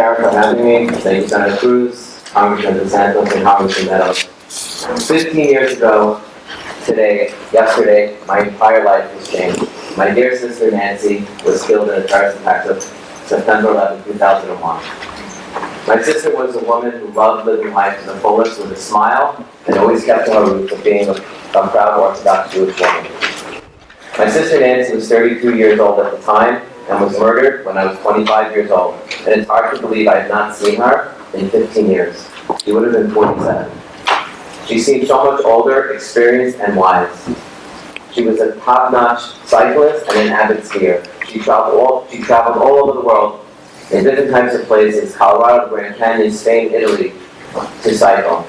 Sarah, for having me. Thank you, Senator Cruz, Congressman DeSantis, and Congressman Meadows. 15 years ago, yesterday, my entire life was changed. My dear sister Nancy was killed in a terrorist attack of September 11, 2001. My sister was a woman who loved living life to the fullest with a smile and always kept to her roots of being a proud Orthodox Jewish woman. My sister Nancy was 32 years old at the time and was murdered when I was 25 years old. And it's hard to believe I have not seen her in 15 years. She would have been 47. She seemed so much older, experienced, and wise. She was a top-notch cyclist and an avid skier. She traveled all over the world in different types of places, Colorado, Grand Canyon, Spain, Italy, to cycle.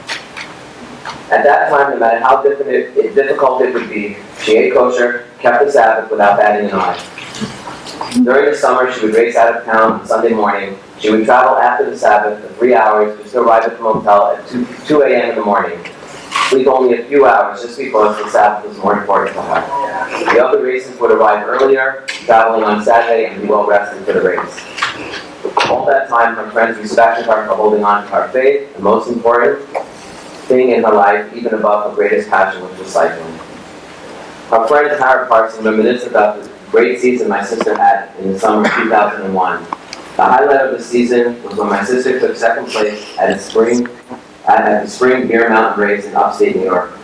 At that time, no matter how difficult it would be, she ate kosher, kept the Sabbath without batting an eye. During the summer, she would race out of town on Sunday morning. She would travel after the Sabbath for 3 hours just to arrive at the motel at 2 a.m. in the morning. Sleep only a few hours just because the Sabbath was more important to her. The other races would arrive earlier, traveling on Saturday, and be well rested for the race. All that time, her friends respected her for holding on to her faith, and most important thing in her life, even above her greatest passion, which was cycling. Her friend Tara Parson reminisced about the great season my sister had in the summer of 2001. The highlight of the season was when my sister took second place at the spring Beer Mountain race in upstate New York.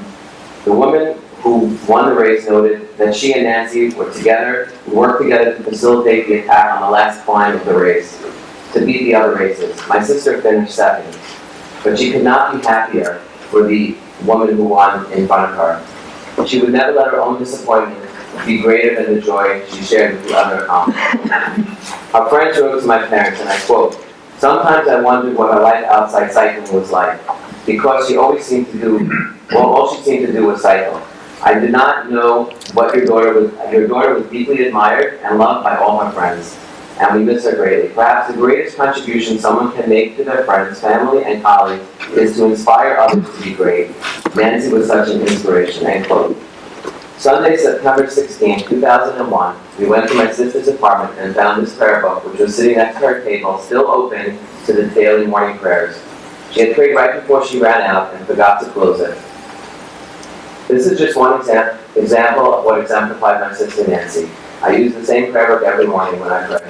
The woman who won the race noted that she and Nancy worked together to facilitate the attack on the last climb of the race, to beat the other races. My sister finished second, but she could not be happier for the woman who won in front of her. She would never let her own disappointment be greater than the joy she shared with the other accomplishment. Our friends wrote to my parents, and I quote, "Sometimes I wondered what her life outside cycling was like, because she always seemed to do, all she seemed to do was cycle. I did not know what your daughter was deeply admired and loved by all her friends, and we miss her greatly. Perhaps the greatest contribution someone can make to their friends, family, and colleagues is to inspire others to be great. Nancy was such an inspiration," end quote. Sunday, September 16, 2001, we went to my sister's apartment and found this prayer book, which was sitting next to her table, still open to the daily morning prayers. She had prayed right before she ran out and forgot to close it. This is just one example of what exemplified my sister Nancy. I use the same prayer book every morning when I pray.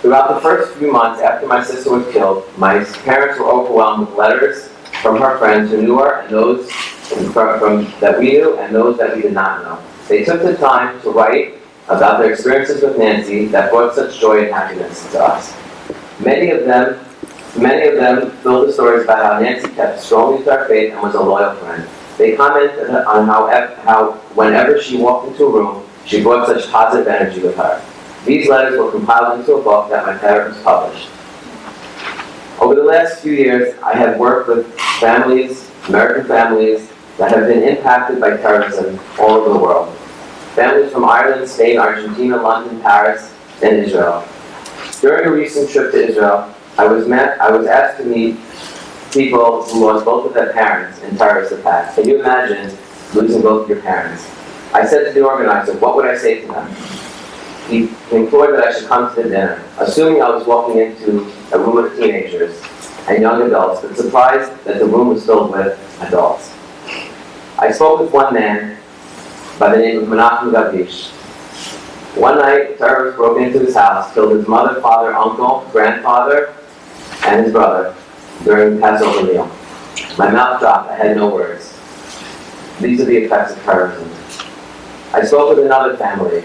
Throughout the first few months after my sister was killed, my parents were overwhelmed with letters from her friends who knew her and those that we knew and those that we did not know. They took the time to write about their experiences with Nancy that brought such joy and happiness to us. Many of them filled the stories about how Nancy kept strongly to her faith and was a loyal friend. They commented on how whenever she walked into a room, she brought such positive energy with her. These letters were compiled into a book that my parents published. Over the last few years, I have worked with families, American families, that have been impacted by terrorism all over the world. Families from Ireland, Spain, Argentina, London, Paris, and Israel. During a recent trip to Israel, I was asked to meet people who lost both of their parents in terrorist attacks. Can you imagine losing both of your parents? I said to the organizer, what would I say to them? He implored that I should come to the dinner, assuming I was walking into a room of teenagers and young adults, but surprised that the room was filled with adults. I spoke with one man by the name of Menachem Gavish. One night, terrorists broke into his house, killed his mother, father, uncle, grandfather, and his brother during the Passover meal. My mouth dropped. I had no words. These are the effects of terrorism. I spoke with another family.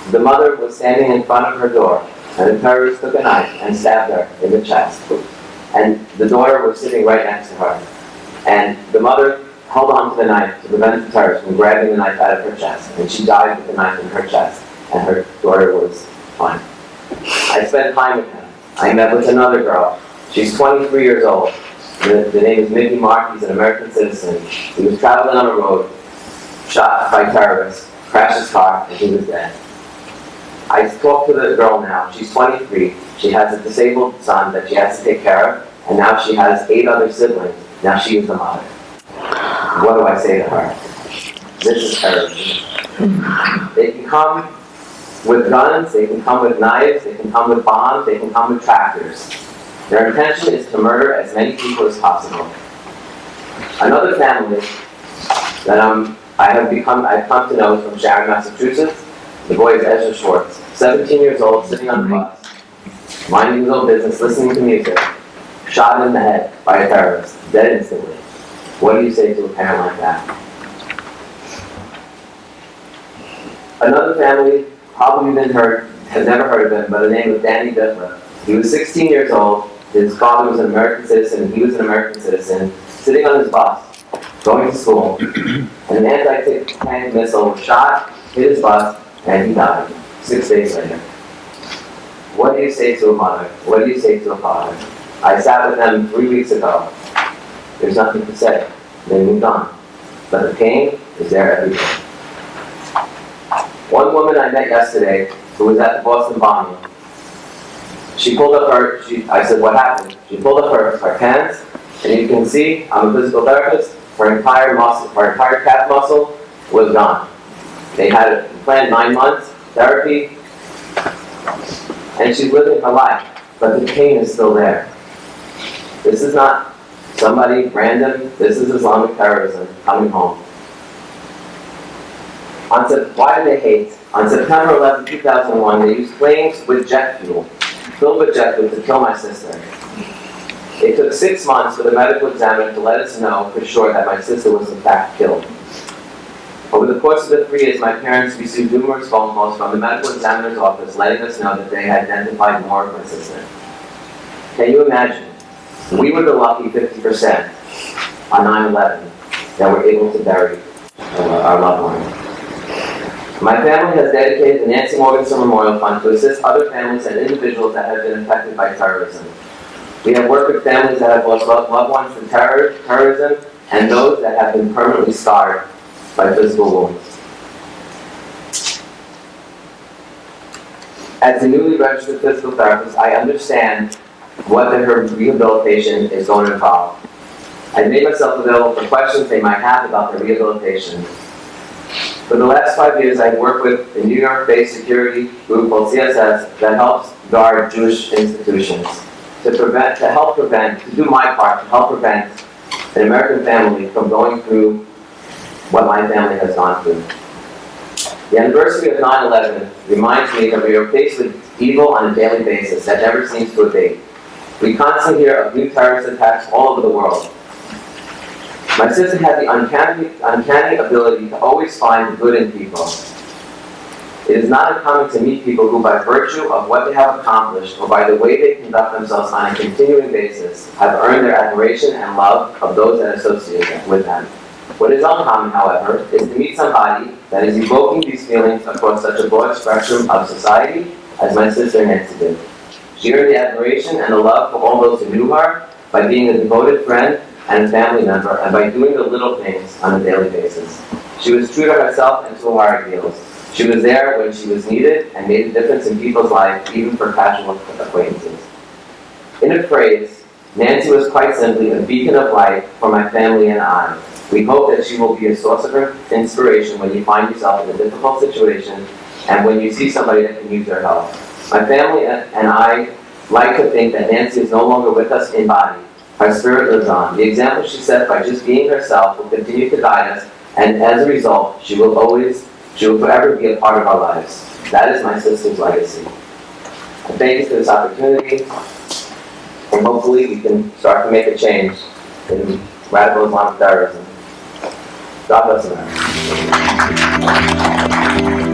The mother was standing in front of her door, and the terrorist took a knife and stabbed her in the chest. And the daughter was sitting right next to her. And the mother held on to the knife to prevent the terrorist from grabbing the knife out of her chest. And she died with the knife in her chest, and her daughter was fine. I spent time with him. I met with another girl. She's 23 years old. The name is Mickey Mark. He's an American citizen. He was traveling on a road, shot by terrorists, crashed his car, and he was dead. I talked to the girl now. She's 23. She has a disabled son that she has to take care of, and now she has 8 other siblings. Now she is the mother. What do I say to her? This is terrorism. with guns, they can come with knives, they can come with bombs, they can come with tractors. Their intention is to murder as many people as possible. Another family that I've come to know is from Sharon, Massachusetts. The boy is Ezra Schwartz, 17 years old, sitting on the bus, minding his own business, listening to music, shot in the head by a terrorist, dead instantly. What do you say to a parent like that? Another family, probably have never heard of him, by the name of Danny Biffler. He was 16 years old, his father was an American citizen, he was an American citizen, sitting on his bus, going to school, and an anti-tank missile was shot, hit his bus, and he died 6 days later. What do you say to a mother? What do you say to a father? I sat with them 3 weeks ago. There's nothing to say. They moved on. But the pain is there every day. One woman I met yesterday who was at the Boston bombing, she pulled up I said, what happened? She pulled up her hands, and you can see, I'm a physical therapist, her entire calf muscle was gone. They had it planned 9 months, therapy, and she's living her life, but the pain is still there. This is not somebody random, this is Islamic terrorism coming home. Why do they hate? On September 11, 2001, they used planes with jet fuel, filled with jet fuel, to kill my sister. It took 6 months for the medical examiner to let us know for sure that my sister was in fact killed. Over the course of the 3 years, my parents received numerous phone calls from the medical examiner's office letting us know that they had identified more of my sister. Can you imagine? We were the lucky 50% on 9/11 that were able to bury our loved one. My family has dedicated the Nancy Morgenstern Memorial Fund to assist other families and individuals that have been affected by terrorism. We have worked with families that have lost loved ones to terrorism and those that have been permanently scarred by physical wounds. As a newly registered physical therapist, I understand what her rehabilitation is going to involve. I made myself available for questions they might have about their rehabilitation. For the last 5 years, I've worked with a New York-based security group called CSS that helps guard Jewish institutions, to do my part, to help prevent an American family from going through what my family has gone through. The anniversary of 9/11 reminds me that we are faced with evil on a daily basis that never seems to abate. We constantly hear of new terrorist attacks all over the world. My sister had the uncanny ability to always find the good in people. It is not uncommon to meet people who, by virtue of what they have accomplished or by the way they conduct themselves on a continuing basis, have earned their admiration and love of those that associate with them. What is uncommon, however, is to meet somebody that is evoking these feelings across such a broad spectrum of society as my sister Nancy did. She earned the admiration and the love for all those who knew her by being a devoted friend and a family member, and by doing the little things on a daily basis. She was true to herself and to her ideals. She was there when she was needed and made a difference in people's lives, even for casual acquaintances. In a phrase, Nancy was quite simply a beacon of light for my family and I. We hope that she will be a source of inspiration when you find yourself in a difficult situation and when you see somebody that can use their help. My family and I like to think that Nancy is no longer with us in body. Her spirit lives on. The example she set by just being herself will continue to guide us, and as a result, she will forever be a part of our lives. That is my sister's legacy. I thank you for this opportunity, and hopefully we can start to make a change in radical Islamic terrorism. God bless America.